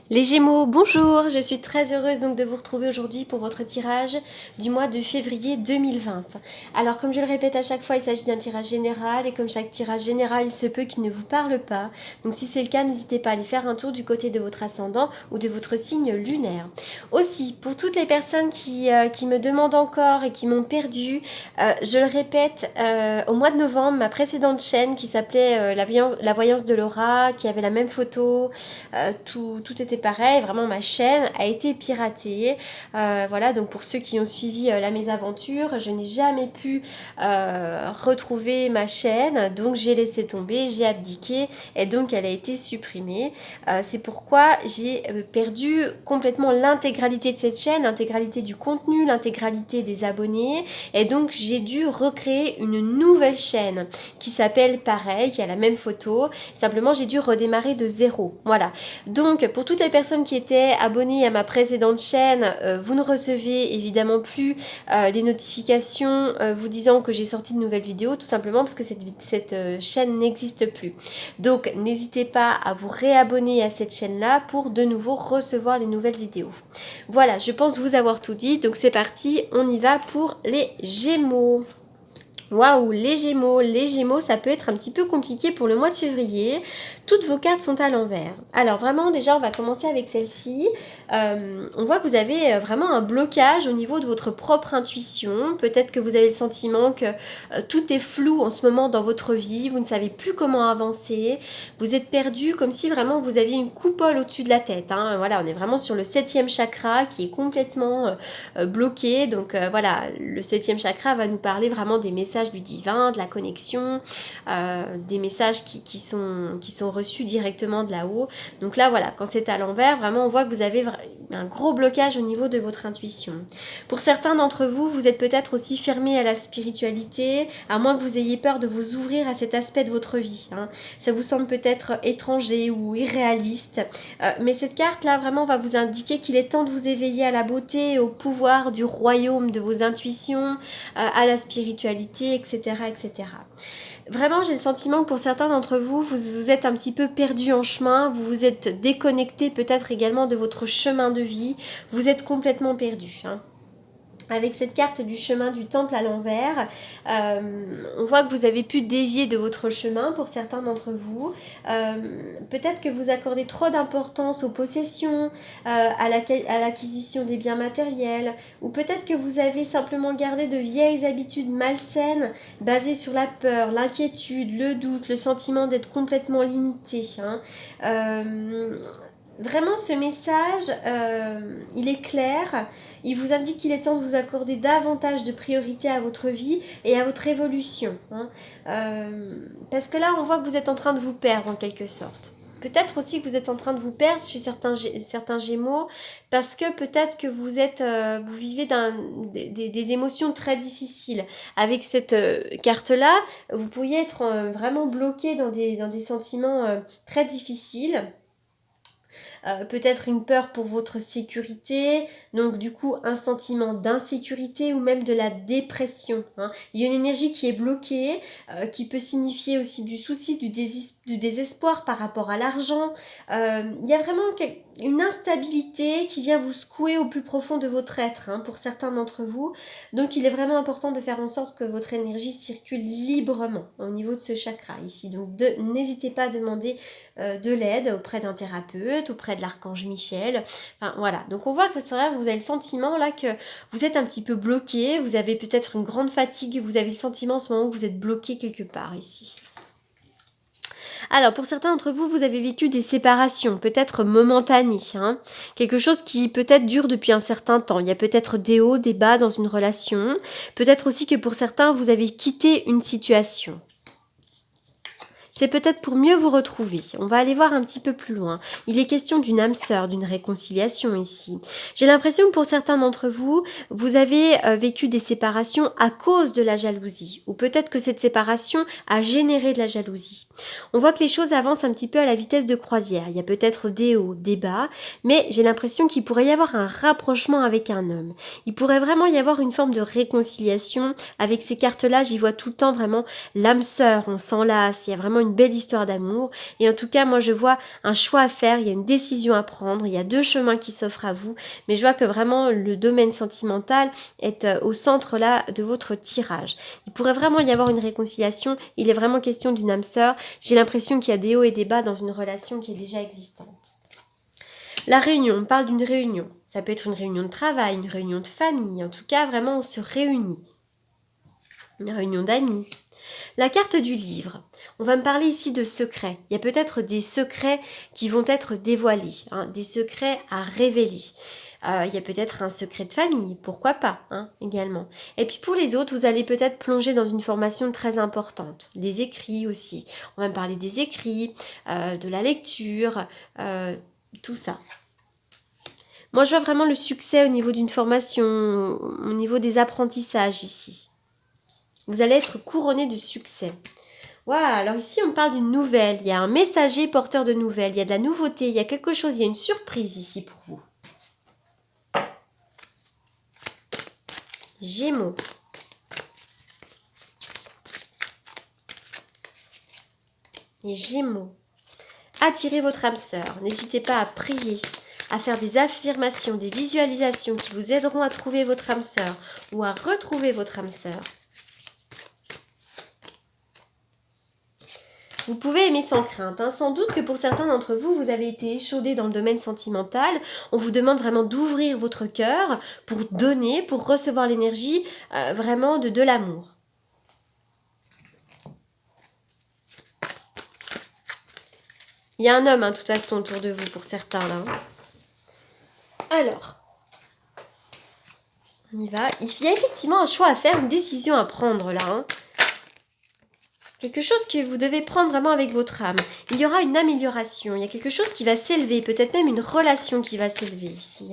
Les Gémeaux, bonjour, je suis très heureuse donc de vous retrouver aujourd'hui pour votre tirage du mois de février 2020. Alors comme je le répète à chaque fois, il s'agit d'un tirage général et comme chaque tirage général, il se peut qu'il ne vous parle pas. Donc si c'est le cas, n'hésitez pas à aller faire un tour du côté de votre ascendant ou de votre signe lunaire. Aussi, pour toutes les personnes qui me demandent encore et qui m'ont perdu, je le répète, au mois de novembre, ma précédente chaîne qui s'appelait la voyance de Laura, qui avait la même photo, tout était pareil, vraiment ma chaîne a été piratée. Voilà, donc pour ceux qui ont suivi la mésaventure, je n'ai jamais pu retrouver ma chaîne, donc j'ai laissé tomber, j'ai abdiqué et donc elle a été supprimée. C'est pourquoi j'ai perdu complètement l'intégralité de cette chaîne, l'intégralité du contenu, l'intégralité des abonnés et donc j'ai dû recréer une nouvelle chaîne qui s'appelle pareil, qui a la même photo, simplement j'ai dû redémarrer de zéro. Voilà. Donc, pour toutes les personnes qui étaient abonnées à ma précédente chaîne, vous ne recevez évidemment plus les notifications vous disant que j'ai sorti de nouvelles vidéos, tout simplement parce que cette chaîne n'existe plus. Donc, n'hésitez pas à vous réabonner à cette chaîne-là pour de nouveau recevoir les nouvelles vidéos. Voilà, je pense vous avoir tout dit, donc c'est parti, on y va pour les Gémeaux. Waouh, les Gémeaux, ça peut être un petit peu compliqué pour le mois de février. Toutes vos cartes sont à l'envers. Alors vraiment, déjà, on va commencer avec celle-ci. On voit que vous avez vraiment un blocage au niveau de votre propre intuition. Peut-être que vous avez le sentiment que tout est flou en ce moment dans votre vie. Vous ne savez plus comment avancer. Vous êtes perdu comme si vraiment vous aviez une coupole au-dessus de la tête. Hein. Voilà, on est vraiment sur le 7e chakra qui est complètement bloqué. Donc voilà, le 7e chakra va nous parler vraiment des messages du divin, de la connexion, des messages qui sont reçus directement de là-haut. Donc là, voilà, quand c'est à l'envers, vraiment, on voit que vous avez un gros blocage au niveau de votre intuition. Pour certains d'entre vous, vous êtes peut-être aussi fermé à la spiritualité, à moins que vous ayez peur de vous ouvrir à cet aspect de votre vie. Hein. Ça vous semble peut-être étranger ou irréaliste, mais cette carte-là, vraiment, va vous indiquer qu'il est temps de vous éveiller à la beauté et au pouvoir du royaume de vos intuitions, à la spiritualité, etc., etc. Vraiment, j'ai le sentiment que pour certains d'entre vous, vous êtes un petit peu perdu en chemin, vous vous êtes déconnecté peut-être également de votre chemin de vie, vous êtes complètement perdu. Hein. Avec cette carte du chemin du temple à l'envers, on voit que vous avez pu dévier de votre chemin pour certains d'entre vous. Peut-être que vous accordez trop d'importance aux possessions, à l'acquisition des biens matériels, ou peut-être que vous avez simplement gardé de vieilles habitudes malsaines basées sur la peur, l'inquiétude, le doute, le sentiment d'être complètement limité. Hein. Vraiment, ce message, il est clair. Il vous indique qu'il est temps de vous accorder davantage de priorité à votre vie et à votre évolution. Hein. Parce que là, on voit que vous êtes en train de vous perdre en quelque sorte. Peut-être aussi que vous êtes en train de vous perdre chez certains Gémeaux parce que peut-être que vous vivez des émotions très difficiles. Avec cette carte-là, vous pourriez être vraiment bloqué dans des sentiments très difficiles. Peut-être une peur pour votre sécurité, donc du coup un sentiment d'insécurité ou même de la dépression. Hein. Il y a une énergie qui est bloquée, qui peut signifier aussi du souci, du désespoir par rapport à l'argent. Il y a vraiment une instabilité qui vient vous secouer au plus profond de votre être, hein, pour certains d'entre vous. Donc il est vraiment important de faire en sorte que votre énergie circule librement au niveau de ce chakra ici. Donc n'hésitez pas à demander de l'aide auprès d'un thérapeute, auprès de l'archange Michel. Enfin voilà, donc on voit que c'est vrai, vous avez le sentiment là que vous êtes un petit peu bloqué, vous avez peut-être une grande fatigue, vous avez le sentiment en ce moment que vous êtes bloqué quelque part ici. Alors, pour certains d'entre vous, vous avez vécu des séparations, peut-être momentanées, hein, quelque chose qui peut-être dure depuis un certain temps. Il y a peut-être des hauts, des bas dans une relation. Peut-être aussi que pour certains, vous avez quitté une situation. C'est peut-être pour mieux vous retrouver. On va aller voir un petit peu plus loin. Il est question d'une âme sœur, d'une réconciliation ici. J'ai l'impression que pour certains d'entre vous, vous avez vécu des séparations à cause de la jalousie. Ou peut-être que cette séparation a généré de la jalousie. On voit que les choses avancent un petit peu à la vitesse de croisière. Il y a peut-être des hauts, des bas, mais j'ai l'impression qu'il pourrait y avoir un rapprochement avec un homme. Il pourrait vraiment y avoir une forme de réconciliation. Avec ces cartes-là, j'y vois tout le temps vraiment l'âme sœur, on s'enlace, il y a vraiment une belle histoire d'amour. Et en tout cas, moi je vois un choix à faire, il y a une décision à prendre, il y a deux chemins qui s'offrent à vous. Mais je vois que vraiment le domaine sentimental est au centre là de votre tirage. Il pourrait vraiment y avoir une réconciliation, il est vraiment question d'une âme sœur. J'ai l'impression qu'il y a des hauts et des bas dans une relation qui est déjà existante. La réunion, on parle d'une réunion. Ça peut être une réunion de travail, une réunion de famille. En tout cas, vraiment, on se réunit. Une réunion d'amis. La carte du livre. On va me parler ici de secrets. Il y a peut-être des secrets qui vont être dévoilés, des secrets à révéler. Il y a peut-être un secret de famille, pourquoi pas, également. Et puis pour les autres, vous allez peut-être plonger dans une formation très importante. Les écrits aussi. On va me parler des écrits, de la lecture, tout ça. Moi, je vois vraiment le succès au niveau d'une formation, au niveau des apprentissages ici. Vous allez être couronné de succès. Waouh, alors ici, on parle d'une nouvelle. Il y a un messager porteur de nouvelles. Il y a de la nouveauté. Il y a quelque chose. Il y a une surprise ici pour vous. Gémeaux. Les Gémeaux. Attirez votre âme sœur. N'hésitez pas à prier, à faire des affirmations, des visualisations qui vous aideront à trouver votre âme sœur ou à retrouver votre âme sœur. Vous pouvez aimer sans crainte. Sans doute que pour certains d'entre vous, vous avez été échaudés dans le domaine sentimental. On vous demande vraiment d'ouvrir votre cœur pour donner, pour recevoir l'énergie vraiment de l'amour. Il y a un homme, de toute façon, autour de vous pour certains, là. Alors, on y va. Il y a effectivement un choix à faire, une décision à prendre, là. Quelque chose que vous devez prendre vraiment avec votre âme. Il y aura une amélioration, il y a quelque chose qui va s'élever, peut-être même une relation qui va s'élever ici.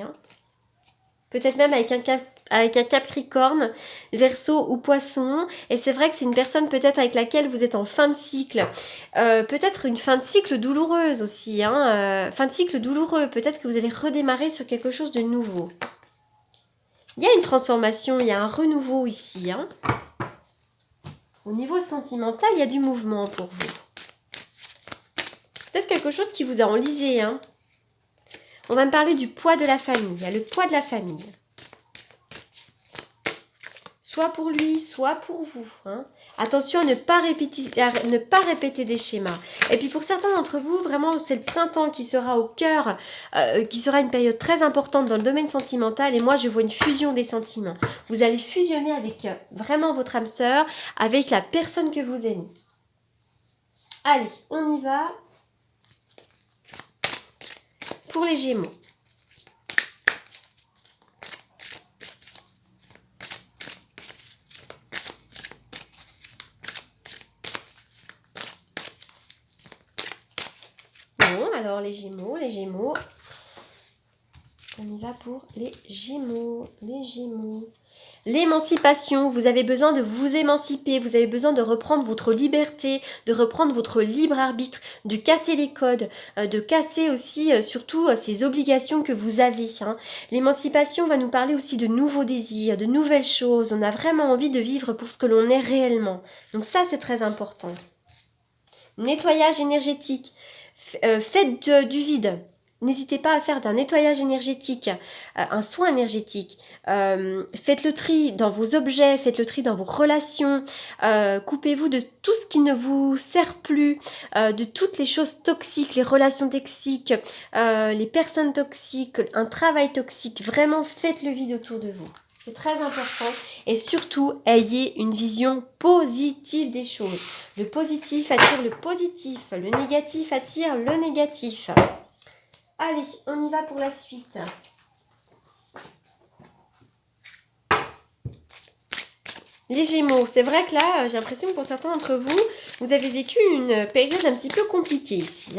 Peut-être même avec un Capricorne, Verseau ou Poisson. Et c'est vrai que c'est une personne peut-être avec laquelle vous êtes en fin de cycle. Peut-être une fin de cycle douloureuse aussi. Fin de cycle douloureux. Peut-être que vous allez redémarrer sur quelque chose de nouveau. Il y a une transformation, il y a un renouveau ici. Au niveau sentimental, il y a du mouvement pour vous. Peut-être quelque chose qui vous a enlisé. On va me parler du poids de la famille. Il y a le poids de la famille. Soit pour lui, soit pour vous. Attention à ne pas répéter des schémas. Et puis pour certains d'entre vous, vraiment, c'est le printemps qui sera au cœur, qui sera une période très importante dans le domaine sentimental. Et moi, je vois une fusion des sentiments. Vous allez fusionner avec vraiment votre âme sœur, avec la personne que vous aimez. Allez, on y va. Pour les Gémeaux. Bon, alors les Gémeaux. On y va pour les Gémeaux. L'émancipation, vous avez besoin de vous émanciper, vous avez besoin de reprendre votre liberté, de reprendre votre libre arbitre, de casser les codes, de casser aussi surtout ces obligations que vous avez. L'émancipation va nous parler aussi de nouveaux désirs, de nouvelles choses. On a vraiment envie de vivre pour ce que l'on est réellement. Donc ça, c'est très important. Nettoyage énergétique. Faites du vide. N'hésitez pas à faire d'un nettoyage énergétique, un soin énergétique. Faites le tri dans vos objets, faites le tri dans vos relations. Coupez-vous de tout ce qui ne vous sert plus, de toutes les choses toxiques, les relations toxiques, les personnes toxiques, un travail toxique. Vraiment, faites le vide autour de vous. C'est très important. Et surtout, ayez une vision positive des choses. Le positif attire le positif. Le négatif attire le négatif. Allez, on y va pour la suite. Les Gémeaux, c'est vrai que là, j'ai l'impression que pour certains d'entre vous, vous avez vécu une période un petit peu compliquée ici.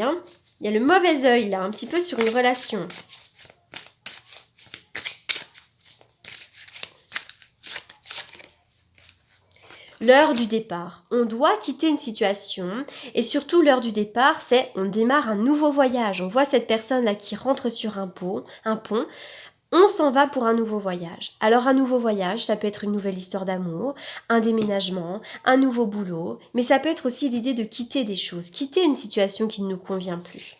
Il y a le mauvais œil là, un petit peu sur une relation. L'heure du départ. On doit quitter une situation et surtout l'heure du départ, c'est on démarre un nouveau voyage. On voit cette personne-là qui rentre sur un pont. On On s'en va pour un nouveau voyage. Alors un nouveau voyage, ça peut être une nouvelle histoire d'amour, un déménagement, un nouveau boulot, mais ça peut être aussi l'idée de quitter des choses, quitter une situation qui ne nous convient plus.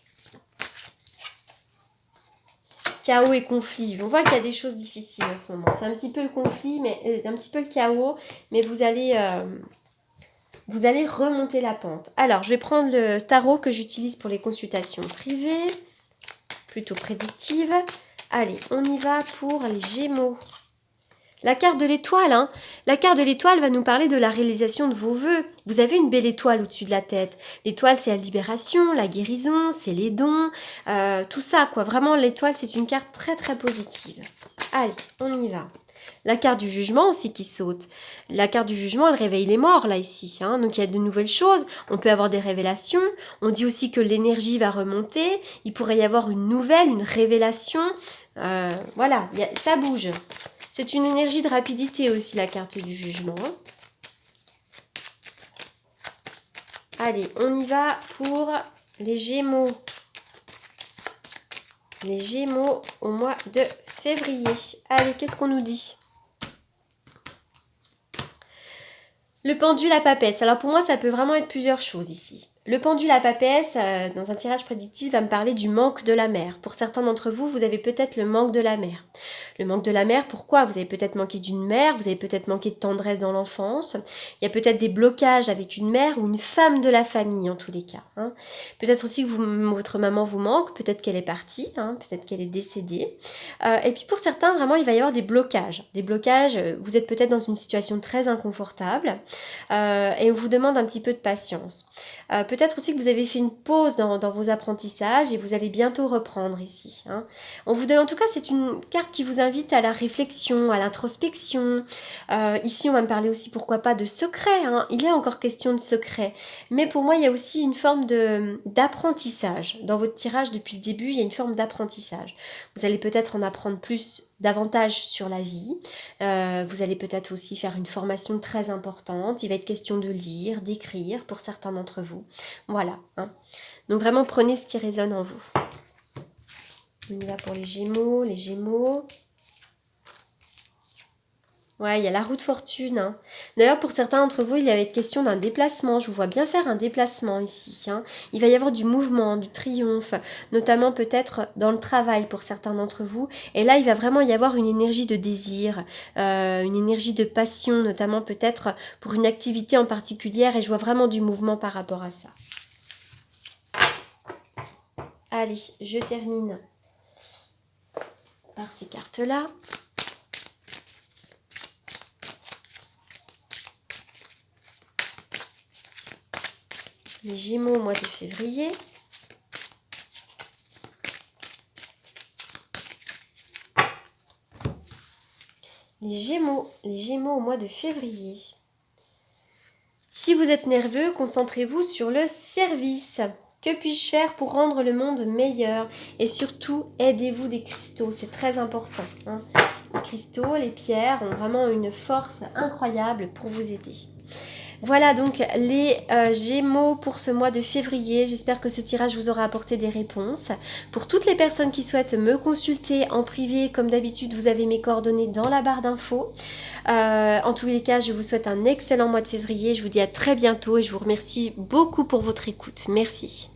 Chaos et conflit. On voit qu'il y a des choses difficiles en ce moment. C'est un petit peu le conflit, mais un petit peu le chaos, mais vous allez remonter la pente. Alors, je vais prendre le tarot que j'utilise pour les consultations privées, plutôt prédictives. Allez, on y va pour les Gémeaux. La carte de l'étoile, hein. La carte de l'étoile va nous parler de la réalisation de vos vœux. Vous avez une belle étoile au-dessus de la tête. L'étoile, c'est la libération, la guérison, c'est les dons, tout ça, quoi. Vraiment, l'étoile, c'est une carte très, très positive. Allez, on y va. La carte du jugement aussi qui saute. La carte du jugement, elle réveille les morts, là, ici. Hein. Donc, il y a de nouvelles choses. On peut avoir des révélations. On dit aussi que l'énergie va remonter. Il pourrait y avoir une nouvelle, une révélation. Voilà, ça bouge. C'est une énergie de rapidité aussi, la carte du jugement. Allez, on y va pour les Gémeaux. Les Gémeaux au mois de février. Allez, qu'est-ce qu'on nous dit ? Le pendule à papesse. Alors pour moi, ça peut vraiment être plusieurs choses ici. Le pendule à papesse, dans un tirage prédictif, va me parler du manque de la mère. Pour certains d'entre vous, vous avez peut-être le manque de la mère. Le manque de la mère, pourquoi ? Vous avez peut-être manqué d'une mère, vous avez peut-être manqué de tendresse dans l'enfance. Il y a peut-être des blocages avec une mère ou une femme de la famille, en tous les cas. Hein. Peut-être aussi que votre maman vous manque, peut-être qu'elle est partie, hein, peut-être qu'elle est décédée. Et puis pour certains, vraiment, il va y avoir des blocages. Des blocages, vous êtes peut-être dans une situation très inconfortable et on vous demande un petit peu de patience. Peut-être aussi que vous avez fait une pause dans vos apprentissages et vous allez bientôt reprendre ici. Hein. On vous donne, en tout cas, c'est une carte qui vous invite à la réflexion, à l'introspection. Ici, on va me parler aussi, pourquoi pas, de secret. Hein. Il est encore question de secret. Mais pour moi, il y a aussi une forme d'apprentissage. Dans votre tirage, depuis le début, il y a une forme d'apprentissage. Vous allez peut-être en apprendre davantage sur la vie. Vous allez peut-être aussi faire une formation très importante. Il va être question de lire, d'écrire pour certains d'entre vous. Voilà. Hein. Donc vraiment, prenez ce qui résonne en vous. On y va pour les Gémeaux. Les Gémeaux. Ouais, il y a la roue de fortune. Hein. D'ailleurs, pour certains d'entre vous, il va être question d'un déplacement. Je vous vois bien faire un déplacement ici. Hein. Il va y avoir du mouvement, du triomphe, notamment peut-être dans le travail pour certains d'entre vous. Et là, il va vraiment y avoir une énergie de désir, une énergie de passion, notamment peut-être pour une activité en particulier. Et je vois vraiment du mouvement par rapport à ça. Allez, je termine par ces cartes-là. Les Gémeaux au mois de février. Les Gémeaux au mois de février. Si vous êtes nerveux, concentrez-vous sur le service. Que puis-je faire pour rendre le monde meilleur? Et surtout, aidez-vous des cristaux, c'est très important. Hein. Les cristaux, les pierres ont vraiment une force incroyable pour vous aider. Voilà donc les Gémeaux pour ce mois de février. J'espère que ce tirage vous aura apporté des réponses. Pour toutes les personnes qui souhaitent me consulter en privé, comme d'habitude, vous avez mes coordonnées dans la barre d'infos. En tous les cas, je vous souhaite un excellent mois de février. Je vous dis à très bientôt et je vous remercie beaucoup pour votre écoute. Merci.